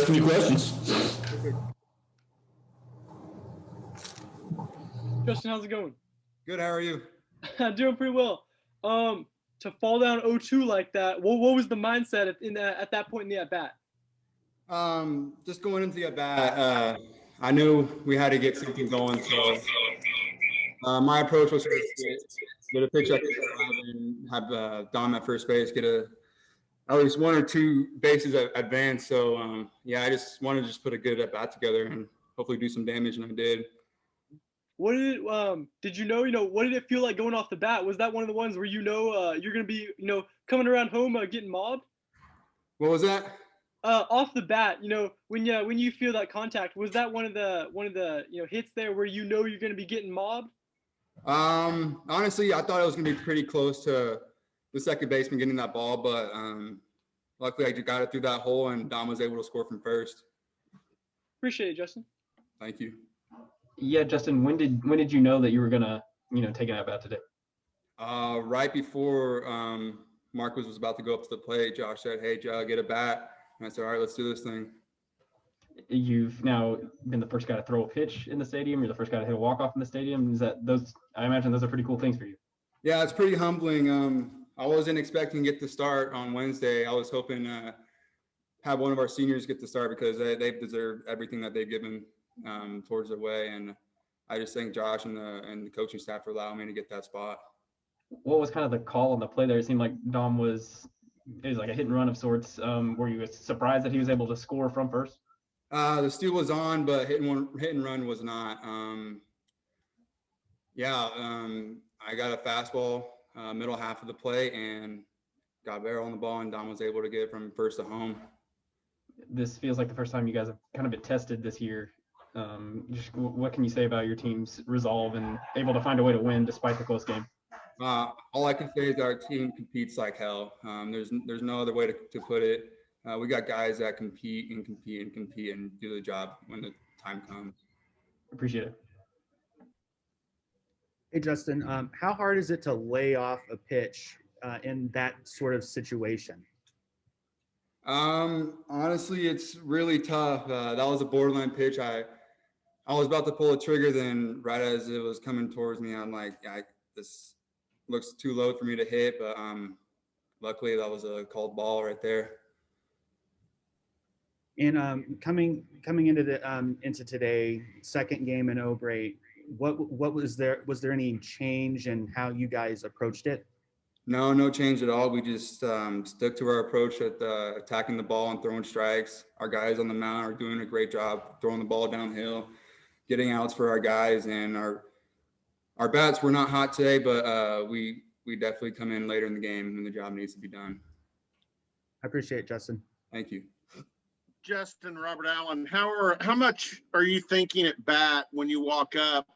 asking me questions. Justin, how's it going? Good. How are you? Doing pretty well. To fall down 0-2 like that, what was the mindset at that point in the at bat? Just going into the at bat, I knew we had to get something going. So my approach was to get a pitch at and have Dom at first base, get at least one or two bases advance. So I just wanted to just put a good at bat together and hopefully do some damage, and I did. What did did you know, what did it feel like going off the bat? Was that one of the ones where you're going to be, coming around home getting mobbed? What was that? Off the bat, when you feel that contact, was that one of the hits there where you're going to be getting mobbed? Honestly, I thought it was going to be pretty close to the second baseman getting that ball, but luckily I just got it through that hole, and Dom was able to score from first. Appreciate it, Justin. Thank you. Yeah, Justin, when did you know that you were gonna take an at bat today? Right before Marcus was about to go up to the plate, Josh said, "Hey, Joe, get a bat." And I said, "All right, let's do this thing." You've now been the first guy to throw a pitch in the stadium. You're the first guy to hit a walk-off in the stadium. I imagine those are pretty cool things for you. Yeah, it's pretty humbling. I wasn't expecting to get the start on Wednesday. I was hoping to have one of our seniors get the start because they've deserved everything that they've given towards their way, and I just thank Josh and the coaching staff for allowing me to get that spot. What was kind of the call on the play there? It seemed like Dom was like a hit and run of sorts. Were you surprised that he was able to score from first? The steal was on, but hit and run was not. I got a fastball middle half of the play and got barrel on the ball, and Dom was able to get it from first to home. This feels like the first time you guys have kind of been tested this year. Just what can you say about your team's resolve and able to find a way to win despite the close game? All I can say is our team competes like hell. There's no other way to put it. We got guys that compete and do the job when the time comes. Appreciate it. Hey, Justin, how hard is it to lay off a pitch in that sort of situation? Honestly, it's really tough. That was a borderline pitch. I was about to pull a trigger, then right as it was coming towards me, I'm like, this looks too low for me to hit, but luckily that was a called ball right there. And coming into today, second game in Obrate, what was there? Was there any change in how you guys approached it? No change at all. We just stuck to our approach at attacking the ball and throwing strikes. Our guys on the mound are doing a great job throwing the ball downhill, getting outs for our guys, and our bats were not hot today, but we definitely come in later in the game when the job needs to be done. I appreciate it, Justin. Thank you. Justin, Robert Allen, how much are you thinking at bat when you walk up?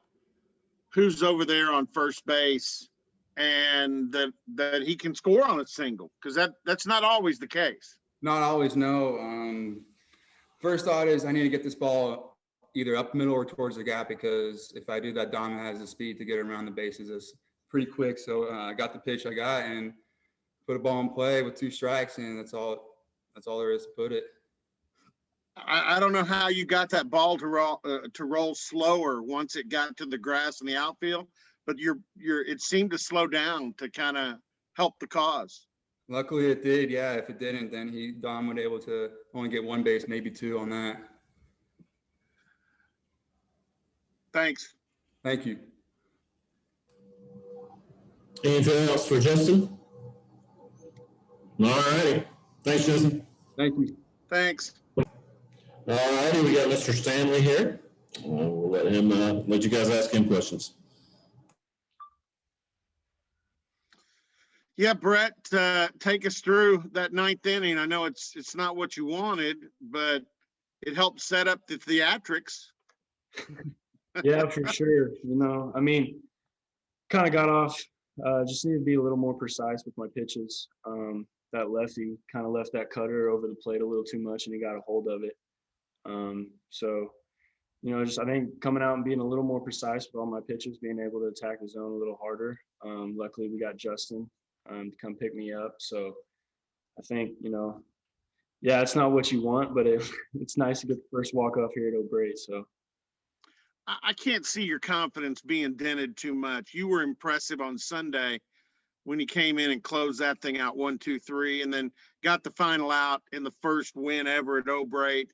Who's over there on first base, and that he can score on a single? Because that's not always the case. Not always, no. First thought is I need to get this ball either up the middle or towards the gap, because if I do that, Dom has the speed to get around the bases. It's pretty quick. So I got the pitch I got and put a ball in play with 2 strikes, and that's all there is to put it. I don't know how you got that ball to roll slower once it got to the grass in the outfield, but it seemed to slow down to kind of help the cause. Luckily it did. Yeah. If it didn't, then Dom would be able to only get 1 base, maybe 2 on that. Thanks. Thank you. Anything else for Justin? All righty. Thanks, Justin. Thank you. Thanks. All righty, we got Mr. Standlee here. We'll let you guys ask him questions. Yeah, Brett, take us through that 9th inning. I know it's not what you wanted, but it helped set up the theatrics. Yeah, for sure. Kind of got off. Just needed to be a little more precise with my pitches. That lefty kind of left that cutter over the plate a little too much, and he got a hold of it. I think coming out and being a little more precise with all my pitches, being able to attack the zone a little harder. Luckily, we got Justin to come pick me up. So I think, yeah, it's not what you want, but it's nice to get the first walk-off here at O'Brate. So I can't see your confidence being dented too much. You were impressive on Sunday when you came in and closed that thing out 1-2-3, and then got the final out in the first win ever at O'Brate.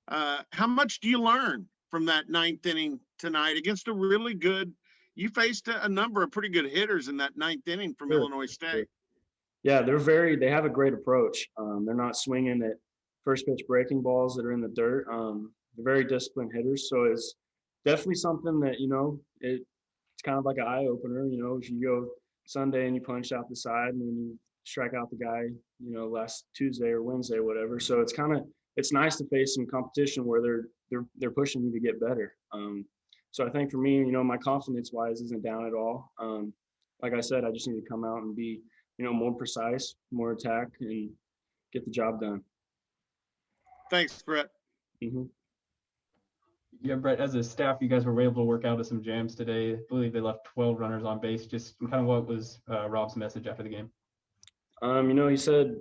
How much do you learn from that ninth inning tonight against a really good? You faced a number of pretty good hitters in that ninth inning from Sure, Illinois State. yeah, they have a great approach. They're not swinging at first pitch breaking balls that are in the dirt. They're very disciplined hitters. So it's definitely something that, it's kind of like an eye opener. If you go Sunday and you punch out the side and then you strike out the guy, last Tuesday or Wednesday, whatever. So it's nice to face some competition where they're pushing you to get better. So I think for me, my confidence wise isn't down at all. Like I said, I just need to come out and be, more precise, more attack, and get the job done. Thanks, Brett. Mm-hmm. Yeah, Brett, as a staff, you guys were able to work out of some jams today. I believe they left 12 runners on base. Just kind of what was Rob's message after the game? He said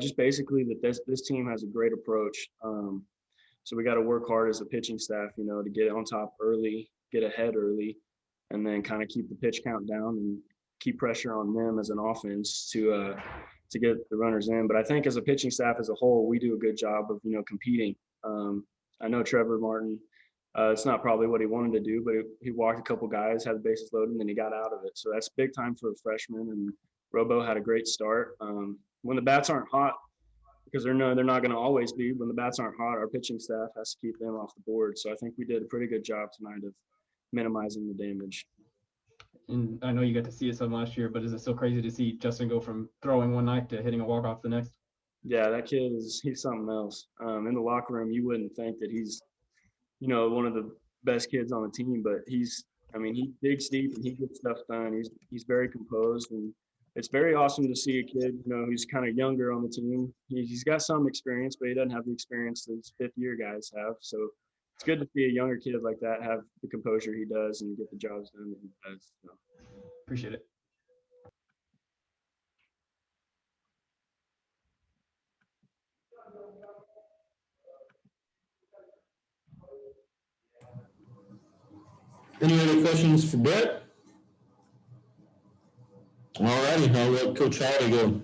just basically that this team has a great approach. So we got to work hard as a pitching staff, to get on top early, get ahead early, and then kind of keep the pitch count down and keep pressure on them as an offense to get the runners in. But I think as a pitching staff as a whole, we do a good job of, competing. I know Trevor Martin, it's not probably what he wanted to do, but he walked a couple guys, had the bases loaded, and then he got out of it. So that's big time for a freshman. And Robo had a great start. When the bats aren't hot, because they're not going to always be, when the bats aren't hot, our pitching staff has to keep them off the board. So I think we did a pretty good job tonight of minimizing the damage. And I know you got to see it some last year, but is it still crazy to see Justin go from throwing one night to hitting a walk-off the next? Yeah, that kid he's something else. In the locker room, you wouldn't think that he's, one of the best kids on the team, but he digs deep and he gets stuff done. He's very composed, and it's very awesome to see a kid, who's kind of younger on the team. He's got some experience, but he doesn't have the experience that these fifth-year guys have. So it's good to see a younger kid like that have the composure he does and get the jobs done that he does. So. Appreciate it. Any other questions for Brett? All righty, I'll let Coach Holliday go.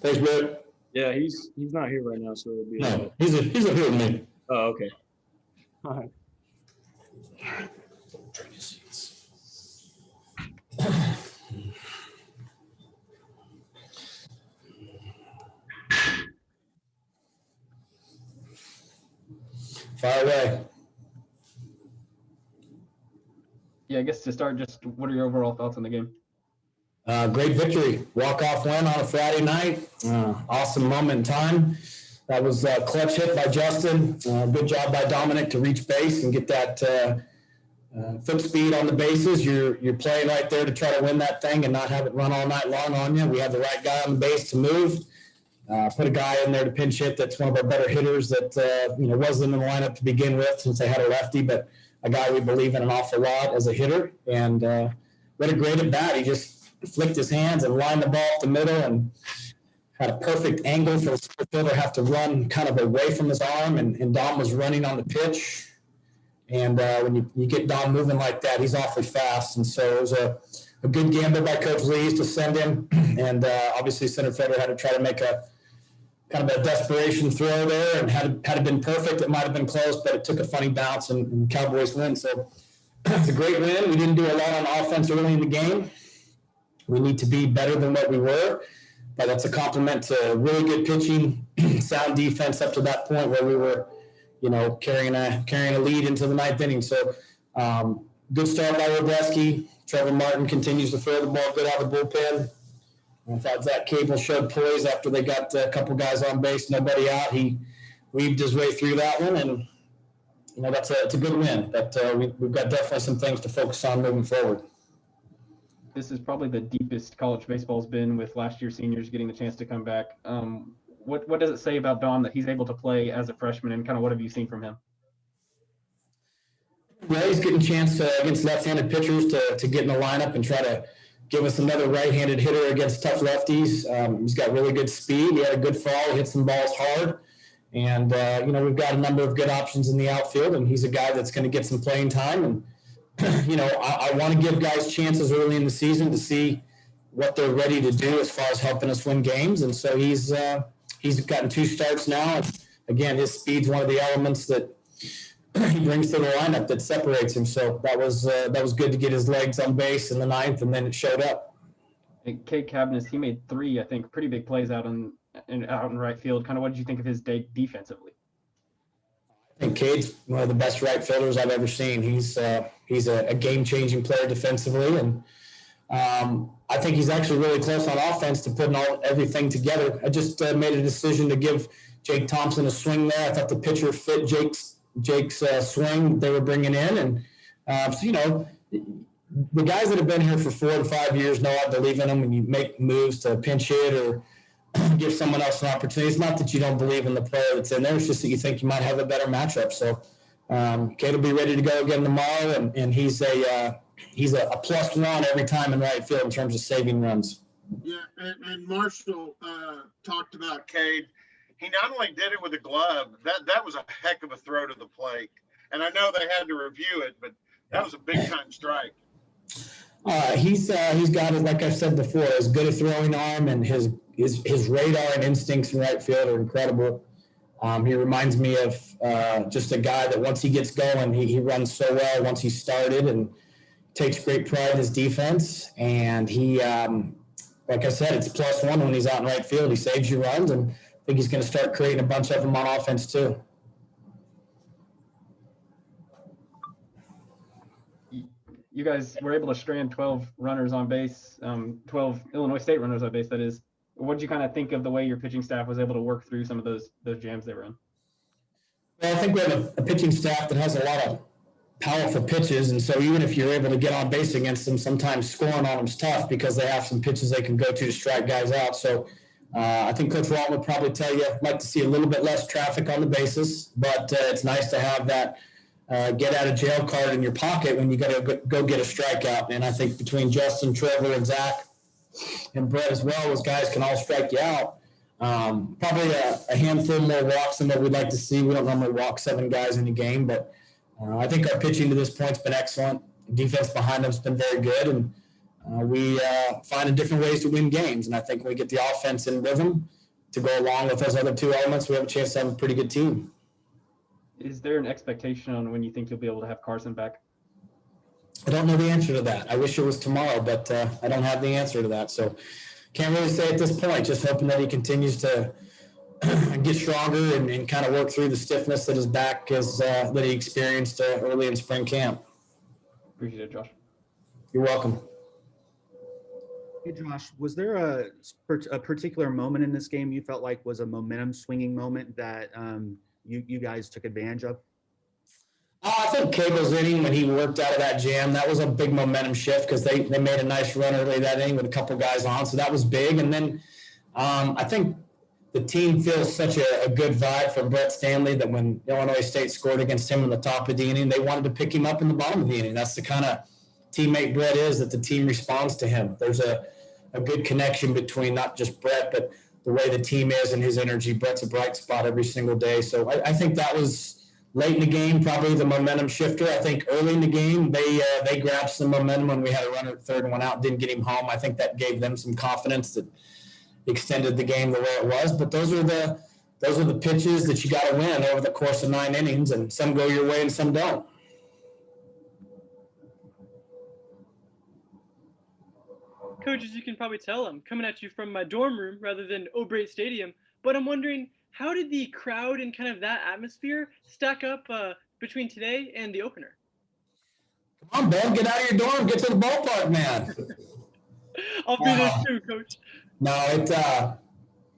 Thanks, Brett. Yeah, he's not here right now, so it'll be. No, he's up here with me. Oh, okay. All right. Fire away. Yeah, I guess to start, just what are your overall thoughts on the game? Great victory. Walk-off win on a Friday night. Awesome moment in time. That was a clutch hit by Justin. Good job by Dominic to reach base and get that foot speed on the bases. You're playing right there to try to win that thing and not have it run all night long on you. We had the right guy on the base to move. Put a guy in there to pinch hit that's one of our better hitters that wasn't in the lineup to begin with since they had a lefty, but a guy we believe in an awful lot as a hitter. And what a great at bat. He just flicked his hands and lined the ball up the middle and had a perfect angle for the center fielder have to run kind of away from his arm, and Dom was running on the pitch. And when you get Dom moving like that, he's awfully fast. And so it was a good gamble by Coach Lees to send him. And obviously center fielder had to try to make a kind of a desperation throw there, and had it been perfect, it might have been close, but it took a funny bounce and Cowboys win. So it's a great win. We didn't do a lot on offense early in the game. We need to be better than what we were, but that's a compliment to really good pitching, sound defense up to that point where we were, carrying a lead into the ninth inning. So good start by Robleski. Trevor Martin continues to throw the ball good out of the bullpen. I thought Zach Cable showed poise after they got a couple guys on base, nobody out. He weaved his way through that one, and it's a good win. But we've got definitely some things to focus on moving forward. This is probably the deepest college baseball's been, with last year's seniors getting the chance to come back. What does it say about Dom that he's able to play as a freshman, and kind of what have you seen from him? Well, he's getting a chance against left-handed pitchers to get in the lineup and try to give us another right-handed hitter against tough lefties. He's got really good speed. He had a good fall. He hit some balls hard. And, we've got a number of good options in the outfield, and he's a guy that's going to get some playing time. And, I want to give guys chances early in the season to see what they're ready to do as far as helping us win games. And so he's gotten 2 starts now. And again, his speed's one of the elements that he brings to the lineup that separates him. So that was good to get his legs on base in the 9th, and then it showed up. And Cade Cabinets, he made 3, I think, pretty big plays out in right field. Kind of what did you think of his day defensively? I think Cade's one of the best right fielders I've ever seen. He's a game-changing player defensively, and I think he's actually really close on offense to putting everything together. I just made a decision to give Jake Thompson a swing there. I thought the pitcher fit Jake's swing they were bringing in, and the guys that have been here for 4 to 5 years know I believe in them. When you make moves to pinch hit or give someone else an opportunity, it's not that you don't believe in the player that's in there. It's just that you think you might have a better matchup. So Cade will be ready to go again tomorrow, and he's a +1 every time in right field in terms of saving runs. Yeah, and Marshall talked about Cade. He not only did it with a glove, that was a heck of a throw to the plate. And I know they had to review it, but that was a big-time strike. He's got, like I've said before, as good a throwing arm, and his radar and instincts in right field are incredible. He reminds me of just a guy that once he gets going, he runs so well once he started, and takes great pride in his defense. And he, like I said, it's +1 when he's out in right field. He saves you runs, and I think he's going to start creating a bunch of them on offense too. You guys were able to strand 12 runners on base, 12 Illinois State runners on base, that is. What did you kind of think of the way your pitching staff was able to work through some of those jams they were in? Well, I think we have a pitching staff that has a lot of powerful pitches, and so even if you're able to get on base against them, sometimes scoring on them is tough because they have some pitches they can go to strike guys out. So I think Coach Walt would probably tell you, like to see a little bit less traffic on the bases, but it's nice to have that get out of jail card in your pocket when you got to go get a strikeout. And I think between Justin, Trevor, and Zach, and Brett as well, those guys can all strike you out. Probably a handful more walks than what we'd like to see. We don't normally walk 7 guys in a game, but I think our pitching to this point's been excellent. Defense behind them's been very good, and we find different ways to win games. And I think when we get the offense in rhythm to go along with those other 2 elements, we have a chance to have a pretty good team. Is there an expectation on when you think you'll be able to have Carson back? I don't know the answer to that. I wish it was tomorrow, but I don't have the answer to that. So can't really say at this point, just hoping that he continues to get stronger and kind of work through the stiffness that his back that he experienced early in spring camp. Appreciate it, Josh. You're welcome. Hey, Josh, was there a particular moment in this game you felt like was a momentum swinging moment that you guys took advantage of? I think Cable's inning, when he worked out of that jam, that was a big momentum shift because they made a nice run early that inning with a couple guys on, so that was big. And then I think the team feels such a good vibe from Brett Standlee that when Illinois State scored against him in the top of the inning, they wanted to pick him up in the bottom of the inning. That's the kind of teammate Brett is, that the team responds to him. There's a good connection between not just Brett, but the way the team is and his energy. Brett's a bright spot every single day. So I think that was late in the game, probably the momentum shifter. I think early in the game, they grabbed some momentum when we had a runner at third and one out, didn't get him home. I think that gave them some confidence that extended the game the way it was. But those are the pitches that you got to win over the course of 9 innings, and some go your way and some don't. Coach, as you can probably tell, I'm coming at you from my dorm room rather than O'Brate Stadium, but I'm wondering, how did the crowd and kind of that atmosphere stack up between today and the opener? Come on, Ben, get out of your dorm, get to the ballpark, man. I'll be there too, Coach. No,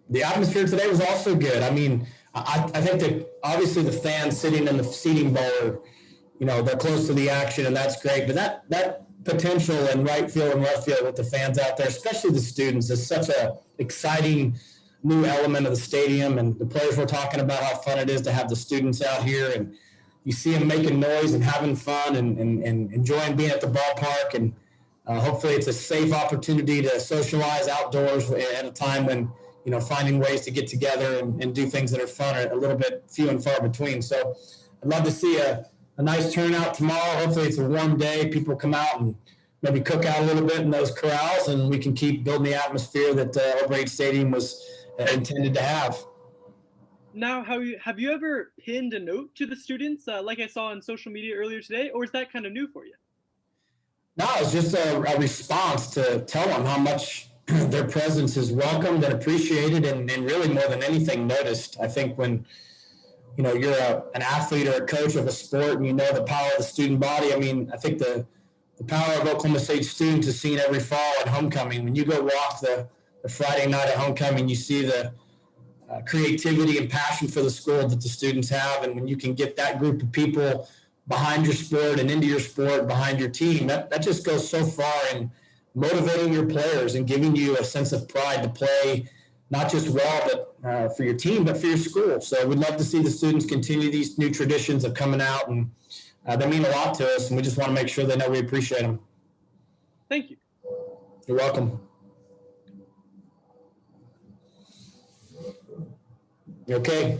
the atmosphere today was also good. I mean, I think that obviously the fans sitting in the seating bowl are, they're close to the action, and that's great. But that potential in right field and left field with the fans out there, especially the students, is such a exciting new element of the stadium. And the players were talking about how fun it is to have the students out here, and you see them making noise and having fun and enjoying being at the ballpark. And hopefully it's a safe opportunity to socialize outdoors at a time when finding ways to get together and do things that are fun are a little bit few and far between. So I'd love to see a nice turnout tomorrow. Hopefully it's a warm day. People come out and maybe cook out a little bit in those corrals, and we can keep building the atmosphere that O'Brate Stadium was intended to have. Now, have you ever pinned a note to the students like I saw on social media earlier today, or is that kind of new for you? No, it's just a response to tell them how much their presence is welcomed and appreciated, and really more than anything noticed. I think when you're an athlete or a coach of a sport and you know the power of the student body, I mean, I think the power of Oklahoma State students is seen every fall at homecoming. When you go walk the Friday night at homecoming, you see the creativity and passion for the school that the students have, and when you can get that group of people behind your sport and into your sport, behind your team, that just goes so far in motivating your players and giving you a sense of pride to play not just well, but for your team, but for your school. So we'd love to see the students continue these new traditions of coming out, and they mean a lot to us, and we just want to make sure they know we appreciate them. Thank you. You're welcome. Okay.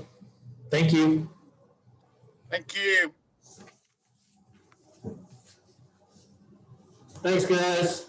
Thank you. Thank you. Thanks, guys.